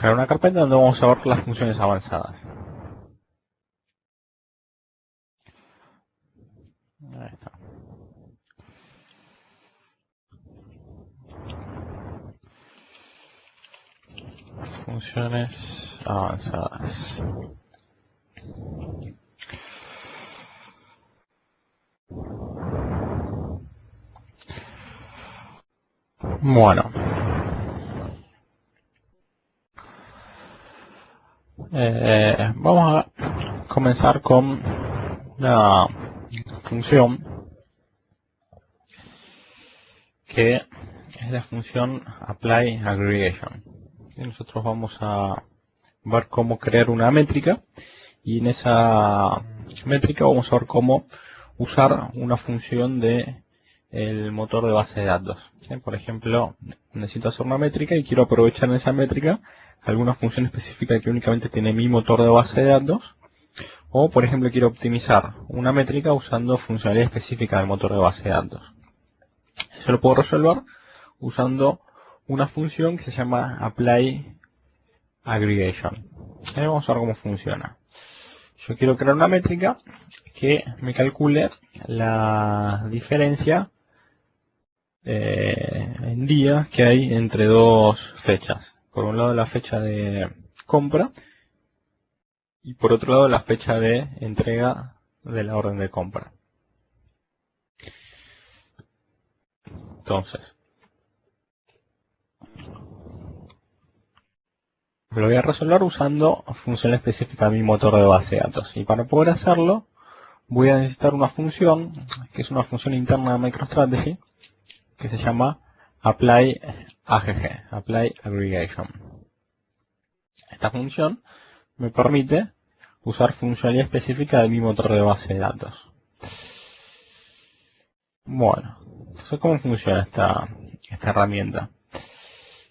crear una carpeta donde vamos a ver las funciones avanzadas. Ahí está. Funciones avanzadas. Bueno. Vamos a comenzar con la función que es la función apply aggregation. Y nosotros vamos a ver cómo crear una métrica y en esa métrica vamos a ver cómo usar una función de el motor de base de datos. Por ejemplo, necesito hacer una métrica y quiero aprovechar en esa métrica alguna función específica que únicamente tiene mi motor de base de datos. O, por ejemplo, quiero optimizar una métrica usando funcionalidad específica del motor de base de datos. Eso lo puedo resolver usando una función que se llama apply aggregation. Vamos a ver cómo funciona. Yo quiero crear una métrica que me calcule la diferencia en días que hay entre dos fechas. Por un lado la fecha de compra y por otro lado la fecha de entrega de la orden de compra. Entonces, lo voy a resolver usando función específica de mi motor de base de datos. Y para poder hacerlo, voy a necesitar una función, que es una función interna de MicroStrategy, que se llama apply aggregation. Esta función me permite usar funcionalidad específica de mi motor de base de datos. Bueno, entonces ¿cómo funciona esta herramienta?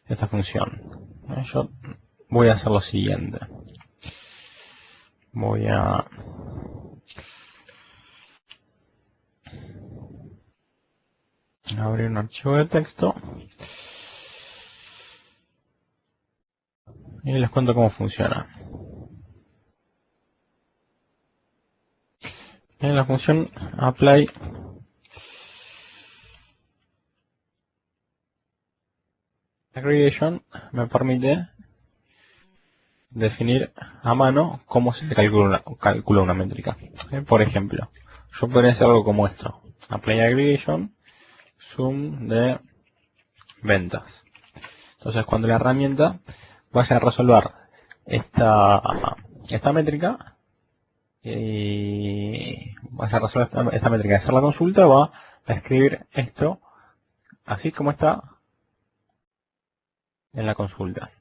Esta función. Yo voy a hacer lo siguiente. Voy a abrir un archivo de texto y les cuento cómo funciona. En la función apply aggregation me permite definir a mano cómo se calcula una métrica. Por ejemplo, yo podría hacer algo como esto. Apply aggregation sum de ventas. Entonces cuando la herramienta vaya a resolver esta métrica y vaya a resolver esta métrica y hacer la consulta, va a escribir esto así como está en la consulta.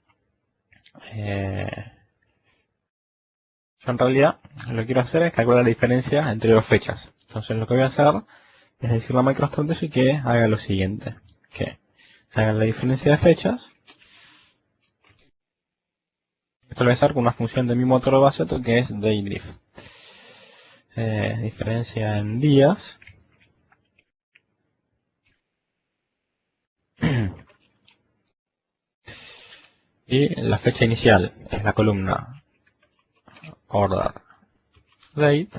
Yo en realidad lo que quiero hacer es calcular la diferencia entre dos fechas. Entonces lo que voy a hacer es decirle a MicroStrategy que haga lo siguiente, que se haga la diferencia de fechas. Esto lo voy a hacer con una función de mi motor de base de datos que es daylif. Diferencia en días. Y la fecha inicial es la columna order date.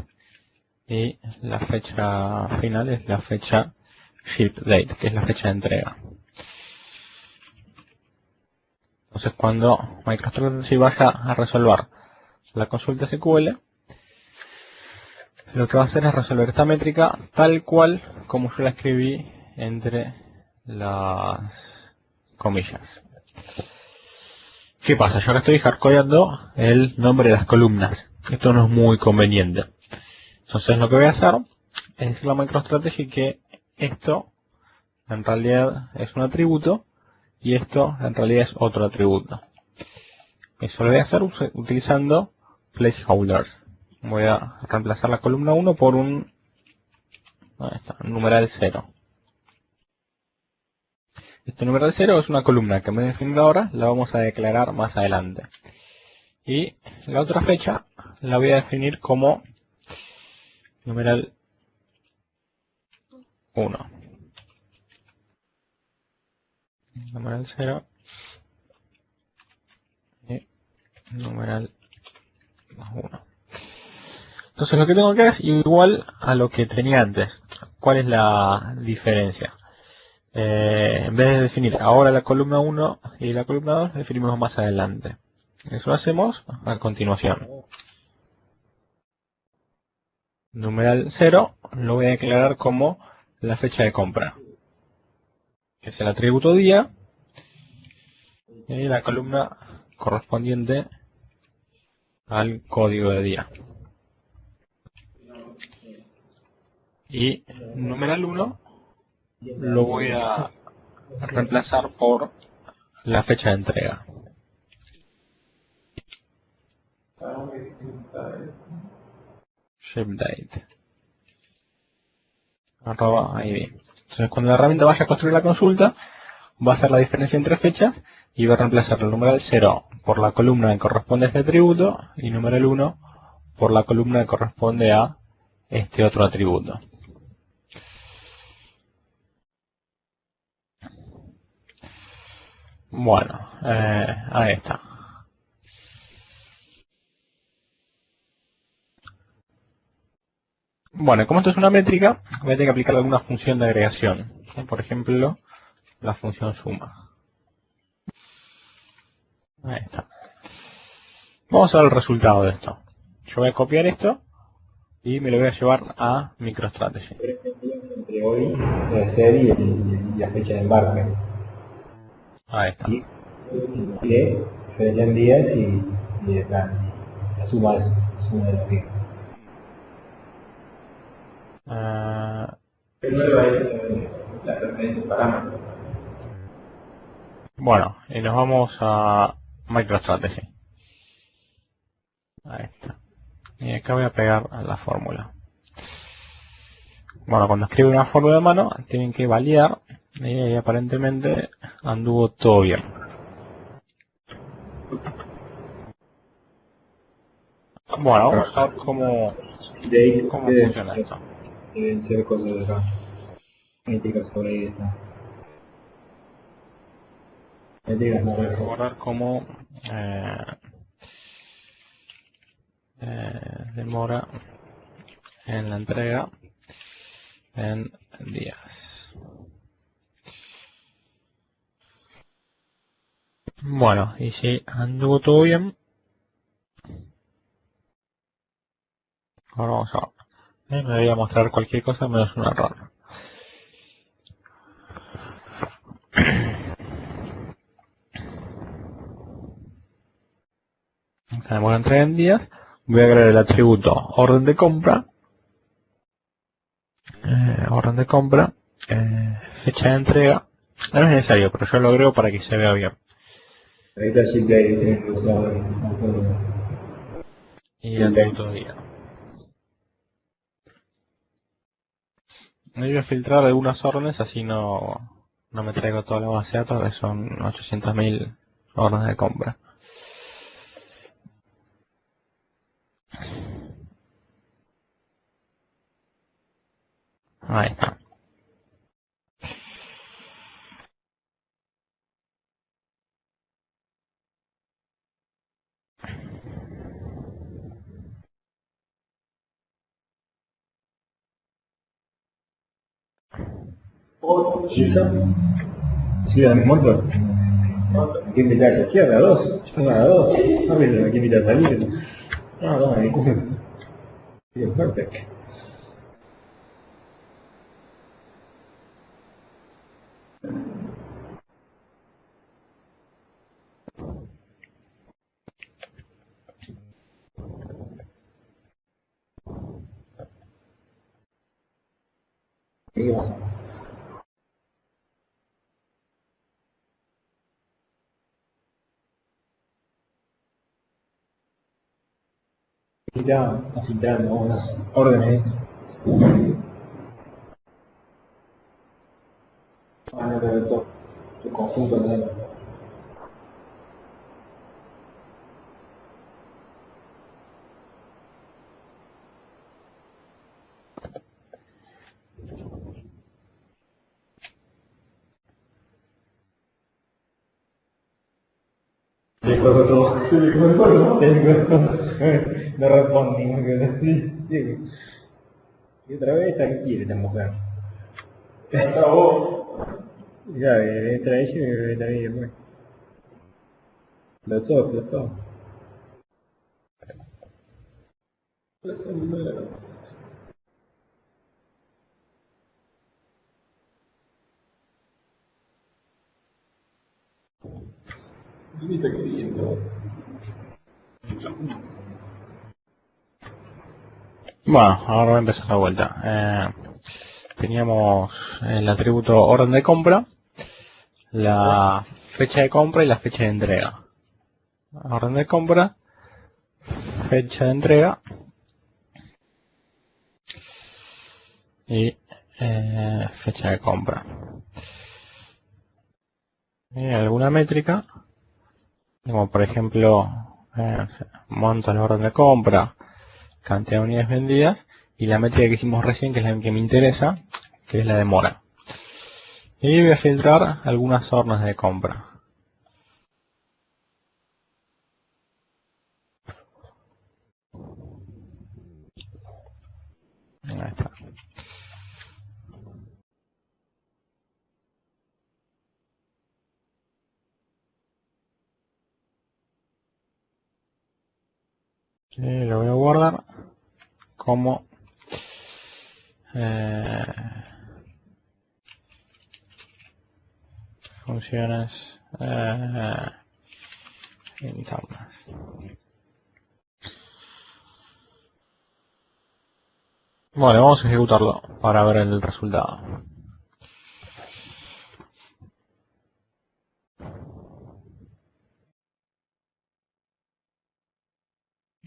Y la fecha final es la fecha ship date, que es la fecha de entrega. Entonces cuando MicroStrategy vaya a resolver la consulta SQL, lo que va a hacer es resolver esta métrica tal cual como yo la escribí entre las comillas. ¿Qué pasa? Yo ahora estoy hardcodeando el nombre de las columnas. Esto no es muy conveniente. Entonces lo que voy a hacer es decirle a MicroStrategy que esto en realidad es un atributo y esto en realidad es otro atributo. Eso lo voy a hacer utilizando placeholders. Voy a reemplazar la columna 1 por un numeral 0. Este numeral 0 es una columna que en vez de definir ahora, la vamos a declarar más adelante. Y la otra fecha la voy a definir como numeral 1. Numeral 0. Y numeral más 1. Entonces lo que tengo acá es igual a lo que tenía antes. ¿Cuál es la diferencia? En vez de definir ahora la columna 1 y la columna 2, definimos más adelante. Eso lo hacemos a continuación. Numeral 0 lo voy a declarar como la fecha de compra, que es el atributo día, y la columna correspondiente al código de día. Y numeral 1 lo voy a reemplazar por la fecha de entrega. Shipdate. @id. Entonces cuando la herramienta vaya a construir la consulta, va a hacer la diferencia entre fechas y va a reemplazar el numeral 0 por la columna que corresponde a este atributo y numeral 1 por la columna que corresponde a este otro atributo. Bueno, ahí está. Bueno, como esto es una métrica, voy a tener que aplicar alguna función de agregación. Por ejemplo, la función suma. Ahí está. Vamos a ver el resultado de esto. Yo voy a copiar esto y me lo voy a llevar a MicroStrategy. Entre hoy, la serie y la fecha de embarque. Ahí está. Y que diferencia en días y la suma de eso, la suma de los días. Primero es la referencia de parámetros. Bueno, y nos vamos a MicroStrategy. Ahí está. Y acá voy a pegar la fórmula. Bueno, cuando escribe una fórmula de mano, tienen que validar y ahí aparentemente anduvo todo bien. Bueno, vamos a ver cómo funciona esto. Deben ser cosas de acá. Métricas sobre ahí está. Métricas no Voy a resueltas. recordar cómo demora en la entrega en días. Bueno, y si anduvo todo bien, ahora vamos a ver. Me debería mostrar cualquier cosa menos un error. Tenemos la entrega en días. Voy a agregar el atributo orden de compra. Orden de compra. Fecha de entrega. No es necesario, pero yo lo agrego para que se vea bien. Ahí está Shipdate, tienen que usar Y el atributo de día. Me voy a filtrar algunas órdenes, así no me traigo toda la base de datos, que son 800.000 órdenes de compra. Ahí está. Sí, al mismo otro. ¿A quién invitar a izquierda? ¿A dos? Yo a dos. ¿A quién invitar a salir? No, no, mi curso. Sí, perfecto. ¿Qué pasa? Agitando unas órdenes. Van a ver todo su conjunto de datos. Le cojo todo. Se le cojo todo. No respondí. Y otra vez está quiere esta mujer. Entra vos. Ya, entra ella y entra ahí después. Flotó. Mira qué lindo. Bueno, ahora voy a empezar la vuelta. Teníamos el atributo orden de compra, la fecha de compra y la fecha de entrega. Orden de compra, fecha de entrega y fecha de compra. Y alguna métrica, como por ejemplo monto la orden de compra, cantidad de unidades vendidas y la métrica que hicimos recién, que es la que me interesa, que es la demora. Y voy a filtrar algunas órdenes de compra. Ahí está. Y lo voy a guardar como funciones internas. Bueno, vamos a ejecutarlo para ver el resultado.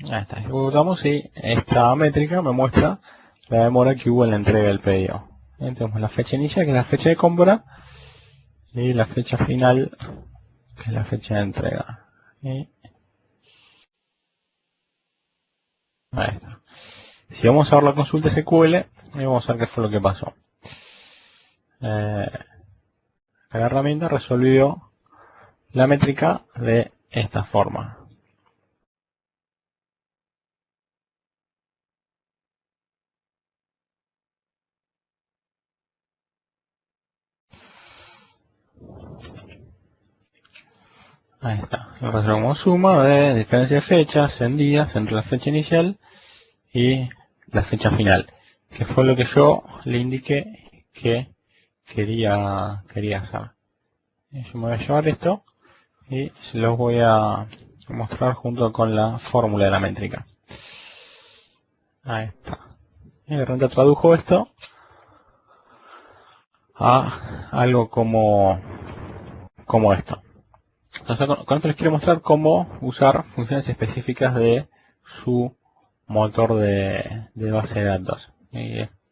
Ahí está, ejecutamos y esta métrica me muestra la demora que hubo en la entrega del pedido. Tenemos la fecha inicial, que es la fecha de compra, y la fecha final, que es la fecha de entrega. Y ahí está. Si vamos a ver la consulta SQL, vamos a ver qué fue lo que pasó. La herramienta resolvió la métrica de esta forma. Ahí está. Lo resuelvo como suma de diferencia de fechas en días entre la fecha inicial y la fecha final, que fue lo que yo le indiqué que quería hacer. Yo me voy a llevar esto y se los voy a mostrar junto con la fórmula de la métrica. Ahí está. Y de repente tradujo esto a algo como esto. Entonces, con esto les quiero mostrar cómo usar funciones específicas de su motor de base de datos.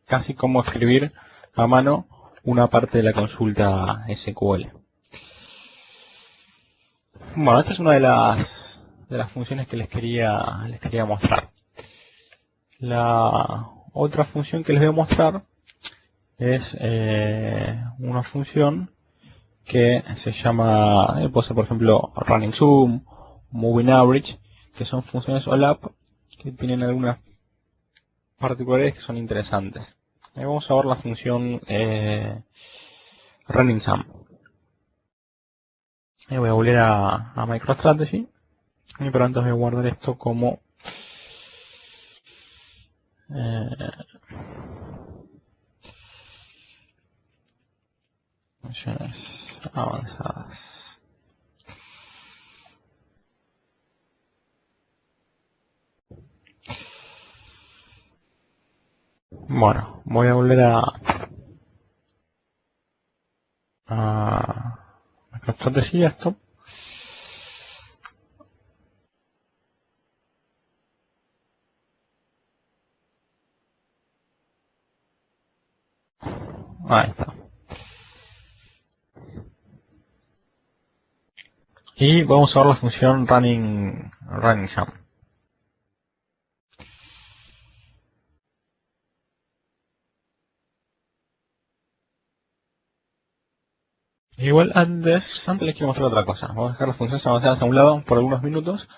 Casi como escribir a mano una parte de la consulta SQL. Bueno, esta es una de las funciones que les quería mostrar. La otra función que les voy a mostrar es una función que se llama, puede ser por ejemplo running zoom, moving average, que son funciones OLAP que tienen algunas particularidades que son interesantes. Vamos a ver la función running sum. Voy a volver a MicroStrategy, pero antes voy a guardar esto como funciones avanzadas. Bueno, voy a volver a MicroStrategy esto. Ahí está. Y vamos a ver la función running sum. Igual antes les quiero mostrar otra cosa. Vamos a dejar las funciones avanzadas a un lado por algunos minutos.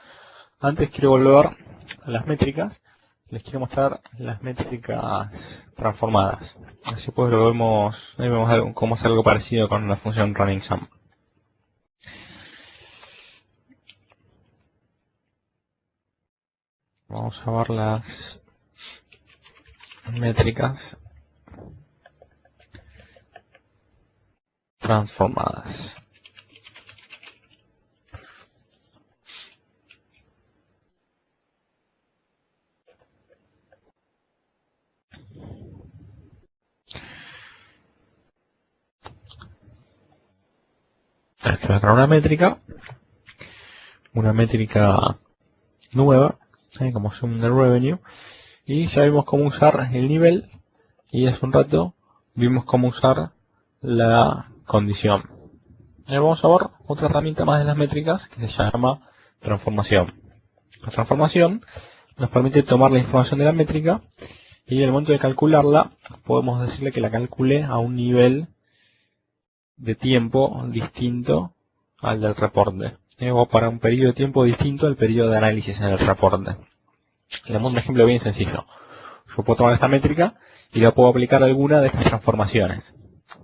Antes quiero volver a las métricas. Les quiero mostrar las métricas transformadas. Así pues lo vemos, ahí vemos cómo hacer algo parecido con la función running_sum. Vamos a ver las métricas transformadas. Esto va a crear una métrica nueva, como sum de revenue, y ya vimos cómo usar el nivel, y hace un rato vimos cómo usar la condición. Vamos a ver otra herramienta más de las métricas que se llama transformación. La transformación nos permite tomar la información de la métrica y en el momento de calcularla podemos decirle que la calcule a un nivel de tiempo distinto al del reporte, o para un periodo de tiempo distinto al periodo de análisis en el reporte. Le muestro un ejemplo bien sencillo. Yo puedo tomar esta métrica y la puedo aplicar a alguna de estas transformaciones.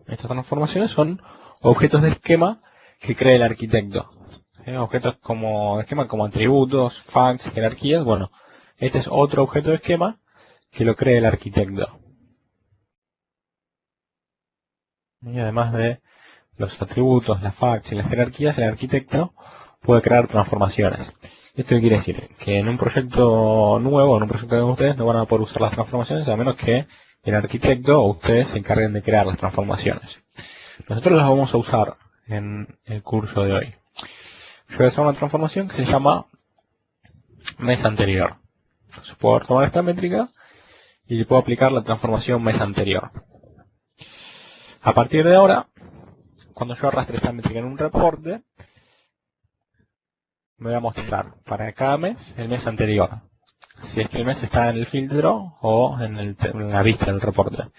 Estas transformaciones son objetos de esquema que crea el arquitecto. Objetos como esquema como atributos, facts, jerarquías. Bueno, este es otro objeto de esquema que lo crea el arquitecto. Y además de los atributos, las facts y las jerarquías, el arquitecto puede crear transformaciones. ¿Esto qué quiere decir? Que en un proyecto nuevo, en un proyecto de ustedes, no van a poder usar las transformaciones a menos que el arquitecto o ustedes se encarguen de crear las transformaciones. Nosotros las vamos a usar en el curso de hoy. Yo voy a hacer una transformación que se llama mes anterior. Entonces puedo tomar esta métrica y le puedo aplicar la transformación mes anterior. A partir de ahora, cuando yo arrastre esta métrica en un reporte, me va a mostrar para cada mes el mes anterior. Si es que el mes está en el filtro o en la vista del reporte.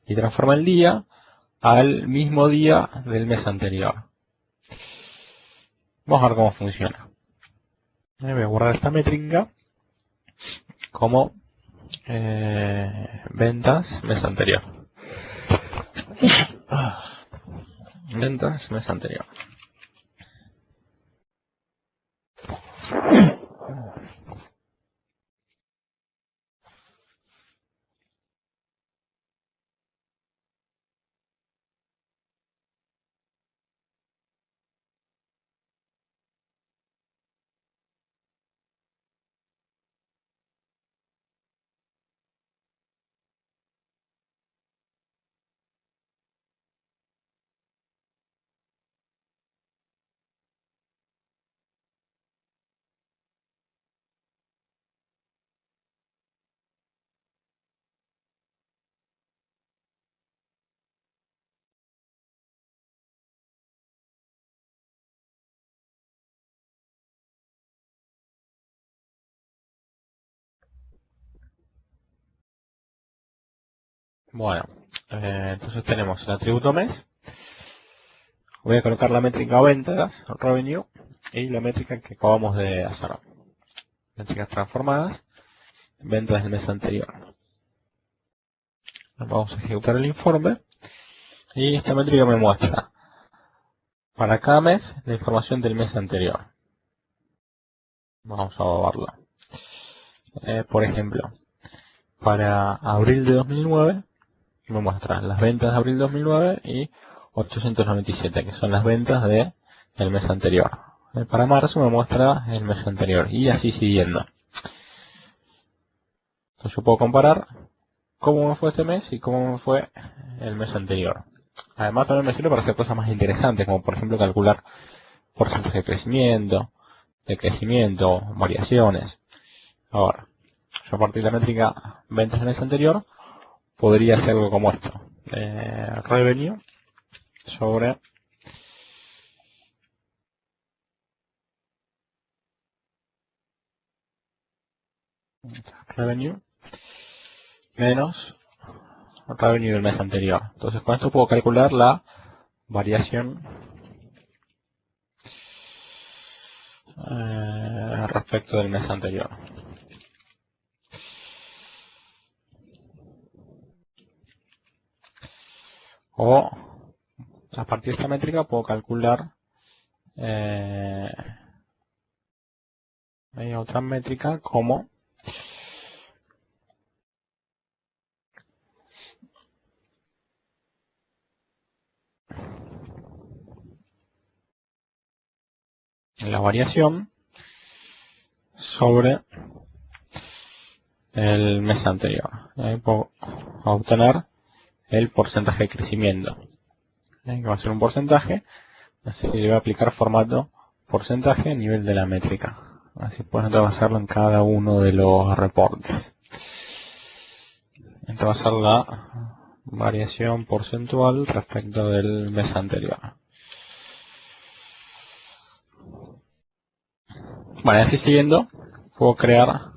Y transforma el día al mismo día del mes anterior. Vamos a ver cómo funciona. Voy a guardar esta métrica como ventas mes anterior. Ventas mes anterior. Bueno, entonces tenemos el atributo mes. Voy a colocar la métrica ventas, revenue, y la métrica que acabamos de hacer. Métricas transformadas, ventas del mes anterior. Vamos a ejecutar el informe. Y esta métrica me muestra para cada mes la información del mes anterior. Vamos a verla. Por ejemplo, para abril de 2009 me muestra las ventas de abril de 2009 y 897, que son las ventas del mes anterior. Para marzo me muestra el mes anterior y así siguiendo. Entonces yo puedo comparar cómo me fue este mes y cómo me fue el mes anterior. Además también me sirve para hacer cosas más interesantes, como por ejemplo calcular porcentaje de crecimiento, variaciones. Ahora, yo a partir de la métrica ventas del mes anterior, podría hacer algo como esto. Revenue sobre revenue menos revenue del mes anterior. Entonces con esto puedo calcular la variación respecto del mes anterior. O a partir de esta métrica puedo calcular hay otra métrica como la variación sobre el mes anterior. Ahí puedo obtener el porcentaje de crecimiento. Que va a ser un porcentaje, así le voy a aplicar formato porcentaje a nivel de la métrica. Así puedo hacerlo en cada uno de los reportes. Esta va a ser la variación porcentual respecto del mes anterior. Bueno, así siguiendo, puedo crear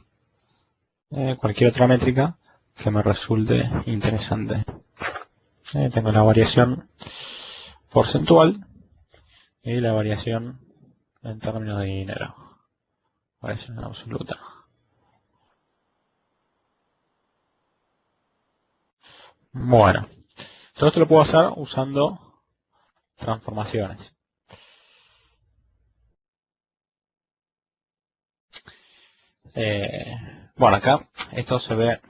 cualquier otra métrica que me resulte interesante. Tengo la variación porcentual y la variación en términos de dinero. Variación absoluta. Bueno, todo esto lo puedo hacer usando transformaciones. Bueno, acá esto se ve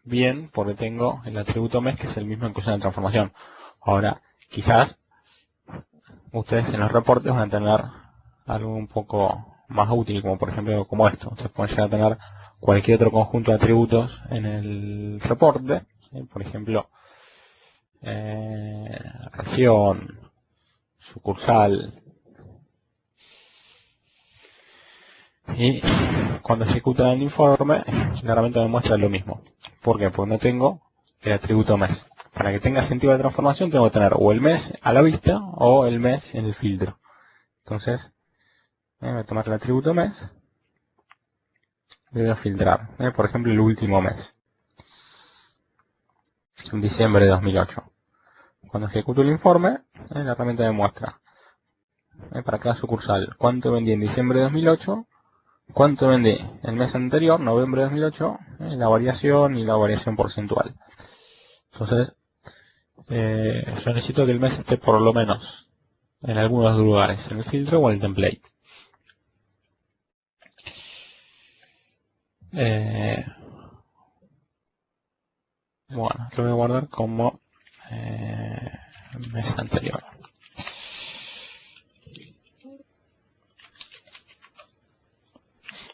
bien porque tengo el atributo mes que es el mismo que usa en la transformación. Ahora, quizás ustedes en los reportes van a tener algo un poco más útil, como por ejemplo como esto. Ustedes pueden llegar a tener cualquier otro conjunto de atributos en el reporte. Por ejemplo, región, sucursal. Y cuando ejecutan el informe, claramente me muestra lo mismo. ¿Por qué? Porque no tengo el atributo mes. Para que tenga sentido la transformación tengo que tener o el mes a la vista o el mes en el filtro. Entonces, voy a tomar el atributo mes y voy a filtrar. Por ejemplo, el último mes. En diciembre de 2008. Cuando ejecuto el informe, la herramienta me muestra para cada sucursal cuánto vendí en diciembre de 2008, cuánto vendí el mes anterior, noviembre de 2008, la variación y la variación porcentual. Entonces, yo necesito que el mes esté por lo menos en algunos lugares, en el filtro o en el template. Bueno, lo voy a guardar como mes anterior.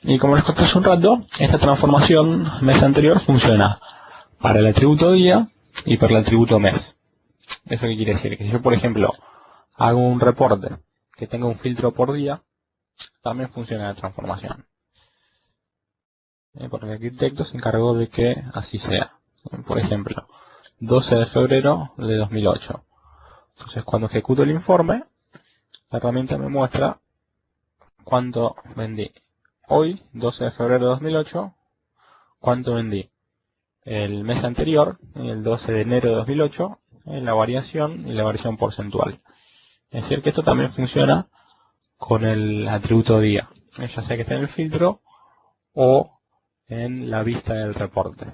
Y como les conté hace un rato, esta transformación mes anterior funciona para el atributo día y para el atributo mes. ¿Eso qué quiere decir? Que si yo, por ejemplo, hago un reporte que tenga un filtro por día, también funciona la transformación. Porque el arquitecto se encargó de que así sea. Por ejemplo, 12 de febrero de 2008. Entonces, cuando ejecuto el informe, la herramienta me muestra cuánto vendí. Hoy, 12 de febrero de 2008, cuánto vendí. El mes anterior, el 12 de enero de 2008, la variación y la variación porcentual. Es decir, que esto también funciona con el atributo día, ya sea que esté en el filtro o en la vista del reporte.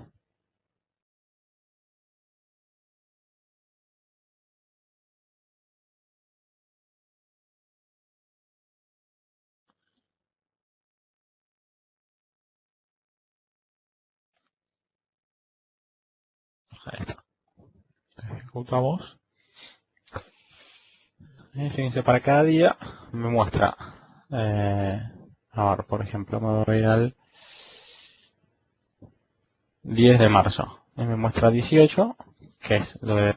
Ahí está. Ejecutamos. Y fíjense, para cada día me muestra, a ver, por ejemplo, me voy a ir al 10 de marzo. Y me muestra 18, que es lo de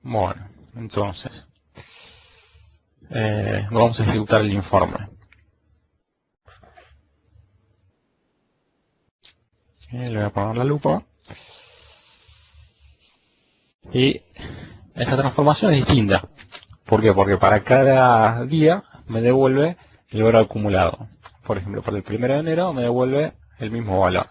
Bueno, entonces vamos a ejecutar el informe. Le voy a poner la lupa. Y esta transformación es distinta. ¿Por qué? Porque para cada día me devuelve el valor acumulado. Por ejemplo, para el 1 de enero me devuelve el mismo valor.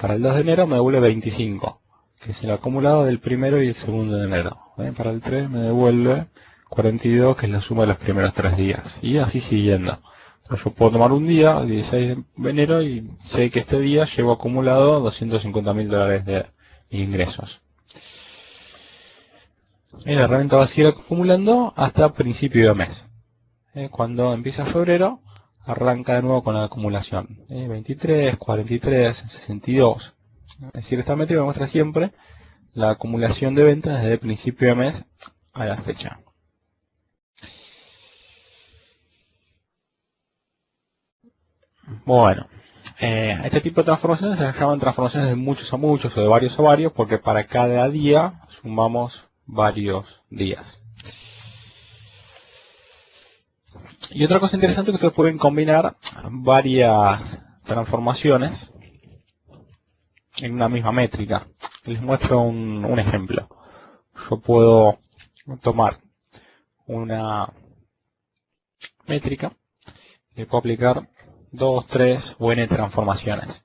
Para el 2 de enero me devuelve 25, que es el acumulado del 1 y el 2 de enero. Para el 3 me devuelve 42, que es la suma de los primeros 3 días. Y así siguiendo. Entonces yo puedo tomar un día, el 16 de enero, y sé que este día llevo acumulado $250.000 de ingresos. Y la herramienta va a seguir acumulando hasta principio de mes. Cuando empieza febrero, arranca de nuevo con la acumulación. 23, 43, 62. Es decir, esta métrica me muestra siempre la acumulación de ventas desde el principio de mes a la fecha. Bueno, este tipo de transformaciones se llaman transformaciones de muchos a muchos o de varios a varios, porque para cada día sumamos varios días. Y otra cosa interesante es que ustedes pueden combinar varias transformaciones en una misma métrica. Les muestro un ejemplo. Yo puedo tomar una métrica, le puedo aplicar 2, 3 o n transformaciones.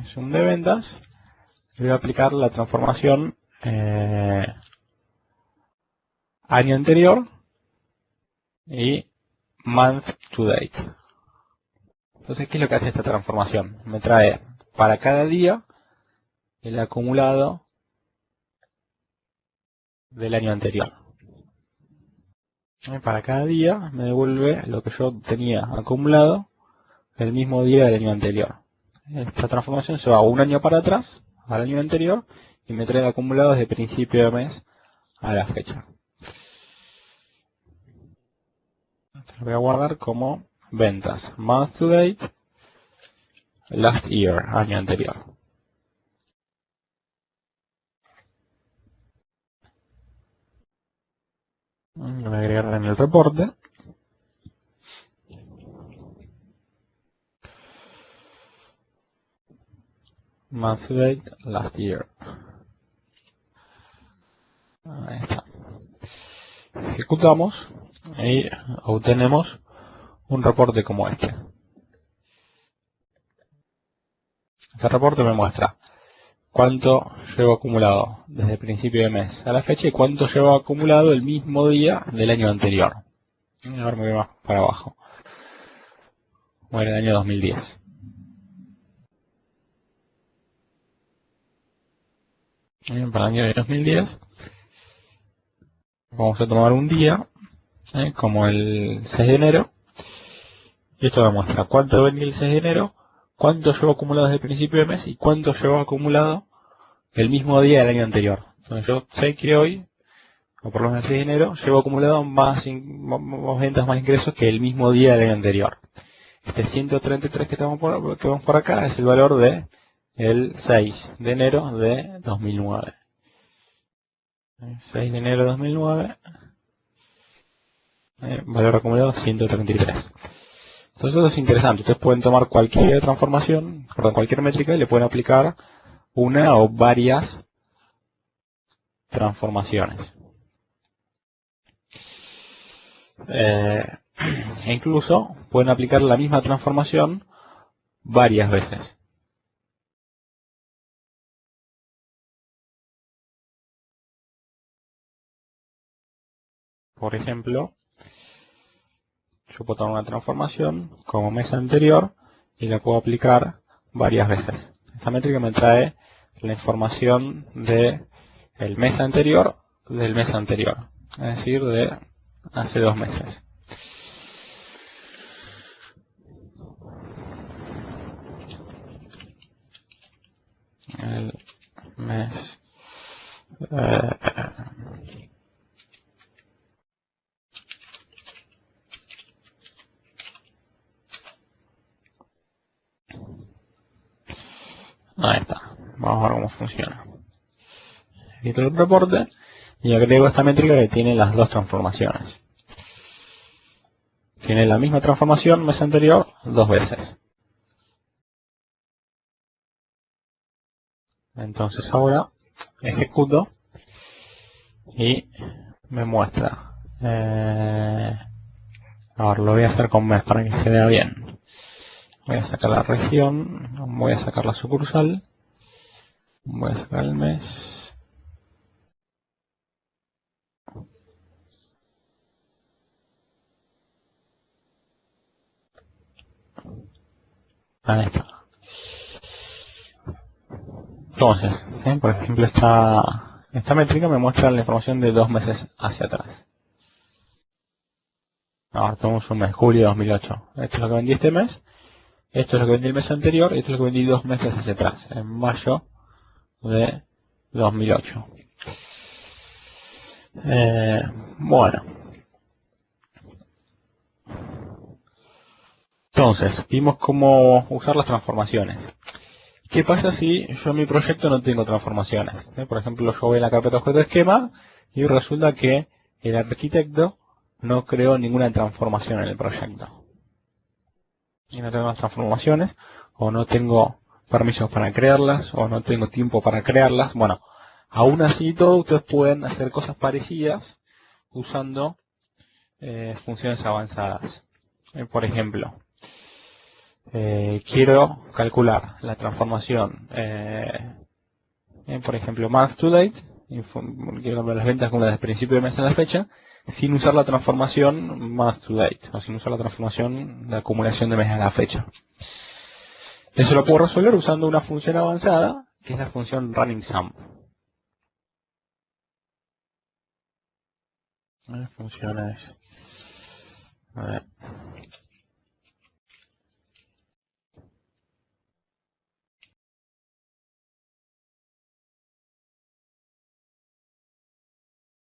Es un de ventas, le voy a aplicar la transformación año anterior y month to date. Entonces, ¿qué es lo que hace esta transformación? Me trae para cada día el acumulado del año anterior. Para cada día me devuelve lo que yo tenía acumulado el mismo día del año anterior. Esta transformación se va un año para atrás, al año anterior, y me trae el acumulado desde principio de mes a la fecha. Lo voy a guardar como ventas month to date last year, año anterior. Lo voy a agregar en el reporte. Month to date last year. Ahí está. Ejecutamos y obtenemos un reporte como este. Este reporte me muestra cuánto llevo acumulado desde el principio de mes a la fecha y cuánto llevo acumulado el mismo día del año anterior. Ahora me voy más para abajo. Bueno, el año 2010. Bien, para el año 2010 vamos a tomar un día, como el 6 de enero. Y esto me muestra cuánto vendí el 6 de enero, cuánto llevo acumulado desde el principio de mes y cuánto llevo acumulado el mismo día del año anterior. Entonces yo sé que hoy, o por lo menos el 6 de enero, llevo acumulado más ventas, más ingresos que el mismo día del año anterior. Este 133 que vemos por acá es el valor de el 6 de enero de 2009. 6 de enero de 2009, valor acumulado 133. Entonces eso es interesante. Ustedes pueden tomar cualquier transformación, cualquier métrica y le pueden aplicar una o varias transformaciones. E incluso pueden aplicar la misma transformación varias veces. Por ejemplo, yo puedo tomar una transformación como mes anterior y la puedo aplicar varias veces. Esta métrica me trae la información del mes anterior del mes anterior, es decir, de hace 2 meses. El mes ahí está. Vamos a ver cómo funciona. Edito el reporte y agrego esta métrica que tiene las dos transformaciones. Tiene la misma transformación mes anterior dos veces. Entonces ahora ejecuto y me muestra. Ahora lo voy a hacer con mes para que se vea bien. Voy a sacar la región, voy a sacar la sucursal, voy a sacar el mes. Ahí está. Entonces, por ejemplo, esta métrica me muestra la información de 2 meses hacia atrás. Ahora tenemos un mes, julio de 2008. Esto es lo que vendí este mes, esto es lo que vendí el mes anterior, y esto es lo que vendí 2 meses hacia atrás, en mayo de 2008. Bueno. Entonces, vimos cómo usar las transformaciones. ¿Qué pasa si yo en mi proyecto no tengo transformaciones? Por ejemplo, yo voy a la carpeta objeto esquema y resulta que el arquitecto no creó ninguna transformación en el proyecto. Y no tengo las transformaciones, o no tengo permisos para crearlas, o no tengo tiempo para crearlas. Bueno, aún así todo, ustedes pueden hacer cosas parecidas usando funciones avanzadas. Por ejemplo, quiero calcular la transformación, por ejemplo, month to date, quiero calcular las ventas como desde el principio de mes a la fecha, sin usar la transformación month to date, o sin usar la transformación de acumulación de mes a la fecha. Eso lo puedo resolver usando una función avanzada, que es la función running sum. Funciones. A ver.